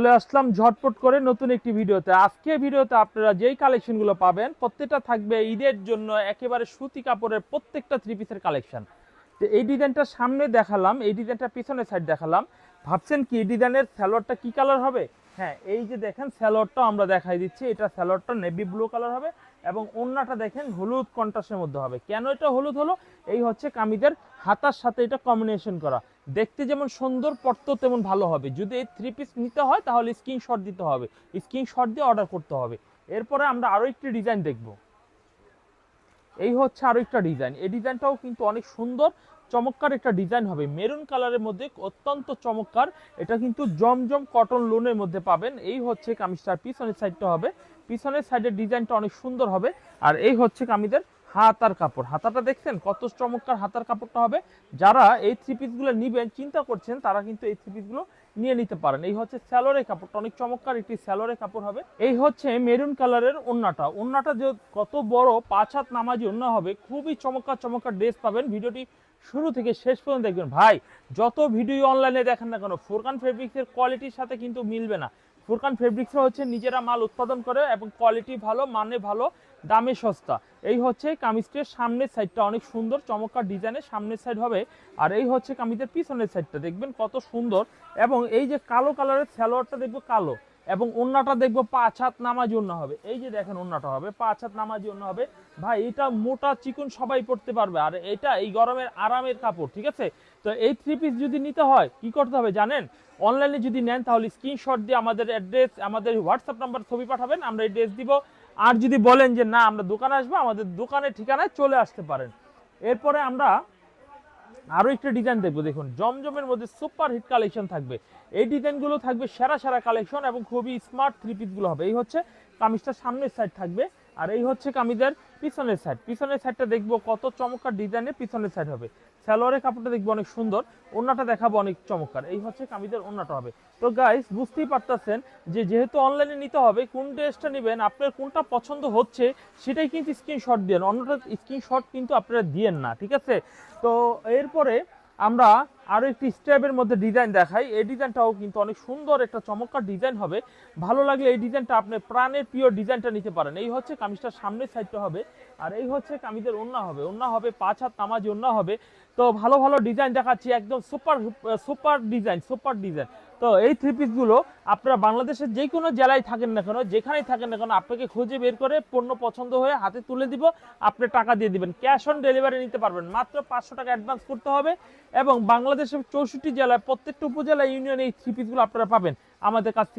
চলে আসলাম ঝটপট করে নতুন একটি ভিডিওতে। আজকে ভিডিওতে আপনারা যেই কালেকশনগুলো পাবেন প্রত্যেকটা থাকবে ঈদের জন্য একেবারে সুতি কাপড়ের প্রত্যেকটা থ্রি পিসের কালেকশন। তো এই ডিজাইনটা সামনে দেখালাম, এই ডিজাইনটা পিছনের সাইড দেখালাম। ভাবছেন কি এই ডিজাইনের সালোয়ারটা কি কালার হবে? হ্যাঁ, এই যে দেখেন সালোয়ারটা আমরা দেখাই দিচ্ছি। এটা সালোয়ারটা নেভি ব্লু কালার হবে এবং ওড়নাটা দেখেন হলুদ কন্ট্রাস্টের মধ্যে হবে। কেন এটা হলুদ হলো? এই হচ্ছে কামিজের হাতার সাথে এটা কম্বিনেশন করা। দেখতে যেমন সুন্দর, পড়তেও তেমন ভালো হবে। যদি এই থ্রি পিস নিতে হয় তাহলে স্ক্রিনশট দিতে হবে, স্ক্রিনশট দিয়ে অর্ডার করতে হবে। এরপরে আমরা আরও একটি ডিজাইন দেখব। এই হচ্ছে আরো একটা ডিজাইন। এই ডিজাইনটাও কিন্তু অনেক সুন্দর চমৎকার একটা ডিজাইন হবে, মেরুন কালারের মধ্যে অত্যন্ত চমৎকার। এটা কিন্তু জমজম কটন লোনের মধ্যে পাবেন। এই হচ্ছে কামিজটার পিছনের সাইডটা হবে, পিছনের সাইডের ডিজাইনটা অনেক সুন্দর হবে। আর এই হচ্ছে কামিজের হাতার কাপড়। হাতাটা দেখছেন কত চমৎকার হাতার কাপড়টা হবে। যারা এই থ্রি পিসগুলো নিবেন চিন্তা করছেন তারা কিন্তু এই থ্রি পিসগুলো নিয়ে নিতে পারেন। এই হচ্ছে স্যালোরের কাপড়টা, অনেক চমৎকার একটি স্যালোরের কাপড় হবে। এই হচ্ছে মেরুন কালারের ওড়নাটা। ওড়নাটা যে কত বড় 5 হাত নামাজি ওড়না হবে, খুবই চমৎকার চমৎকার ড্রেস পাবেন। ভিডিওটি শুরু থেকে শেষ পর্যন্ত দেখবেন। ভাই যত ভিডিও অনলাইনে দেখেন না কেন, ফুরকান ফেব্রিক্সের কোয়ালিটির সাথে কিন্তু মিলবে না। ফুরকান ফেব্রিক্স হচ্ছে নিজেরা মাল উৎপাদন করে এবং কোয়ালিটি ভালো, মানে ভালো, দামে সস্তা। এই হচ্ছে কামিজটির সামনের সাইডটা অনেক সুন্দর চমৎকার ডিজাইনের সামনের সাইড হবে। আর এই হচ্ছে কামিজের পিছনের সাইডটা দেখবেন কত সুন্দর। এবং এই যে কালো কালারের সালোয়ারটা দেখবো কালো, এবং ওড়নাটা দেখবো 5 হাত নামাজি ওড়না হবে। এই যে দেখেন ওড়নাটা হবে 5 হাত নামাজি ওড়না হবে। ভাই এটা মোটা চিকন সবাই পড়তে পারবে, আর এটা এই গরমের আরামের কাপড়, ঠিক আছে? তো এই থ্রি পিস যদি নিতে হয় কি করতে হবে জানেন? অনলাইনে যদি নেন তাহলে স্ক্রিনশট দিয়ে আমাদের অ্যাড্রেস, আমাদের হোয়াটসঅ্যাপ নাম্বার ছবি পাঠাবেন, আমরা অ্যাড্রেস দিব। আর যদি বলেন যে না আমরা দোকানে আসবো, আমাদের দোকানের ঠিকানায় চলে আসতে পারেন। এরপরে আমরা আরো একটা ডিজাইন দেখবো। দেখুন জমজমের মধ্যে সুপার হিট কালেকশন থাকবে। এই ডিজাইনগুলো থাকবে সেরা সেরা কালেকশন এবং খুবই স্মার্ট থ্রি পিসগুলো হবে। এই হচ্ছে কামিজটার সামনের সাইড থাকবে, আর এই হচ্ছে কামিজের পিছনের সাইড। পিছনের সাইডটা দেখবো কত চমৎকার ডিজাইনের পিছনের সাইড হবে। সালোয়ারের কাপড়টা দেখবো অনেক সুন্দর, ওড়নাটা দেখাবো অনেক চমৎকার। এই হচ্ছে কামিজের ওড়নাটা হবে। তো গাইস বুঝতেই পারতেছেন যে যেহেতু অনলাইনে নিতে হবে, কোন ড্রেসটা নেবেন, আপনার কোনটা পছন্দ হচ্ছে সেটাই কিন্তু স্ক্রিনশট দেন, অন্যটা স্ক্রিনশট কিন্তু আপনারা দিয়েন না, ঠিক আছে? তো এরপরে আমরা আরো একটি স্টেপের মধ্যে ডিজাইন দেখাই। এই ডিজাইনটাও কিন্তু অনেক সুন্দর একটা চমৎকার ডিজাইন হবে। ভালো লাগলে এই ডিজাইনটা আপনি প্রাণের প্রিয় ডিজাইনটা নিতে পারেন। এই হচ্ছে কামিজটার সামনের সাইডটা হবে, আর এই হচ্ছে কামিজের ওড়না হবে। ওড়না হবে 5 হাত নামাজি ওড়না হবে। তো ভালো ভালো ডিজাইন দেখাচ্ছি, একদম super super design, super design. তো এই থ্রি পিসগুলো আপনারা বাংলাদেশের যে কোনো জেলায় থাকেন না কেন, যেখানেই থাকেন না কেন, আপনাকে খুঁজে বের করে পণ্য পছন্দ হয়ে হাতে তুলে দিব, আপনি টাকা দিয়ে দিবেন। ক্যাশ অন ডেলিভারি নিতে পারবেন, মাত্র 500 টাকা অ্যাডভান্স করতে হবে। এবং বাংলাদেশের 64 জেলায় প্রত্যেকটা উপজেলা ইউনিয়নে এই থ্রি পিসগুলো আপনারা পাবেন আমাদের কাছ থেকে।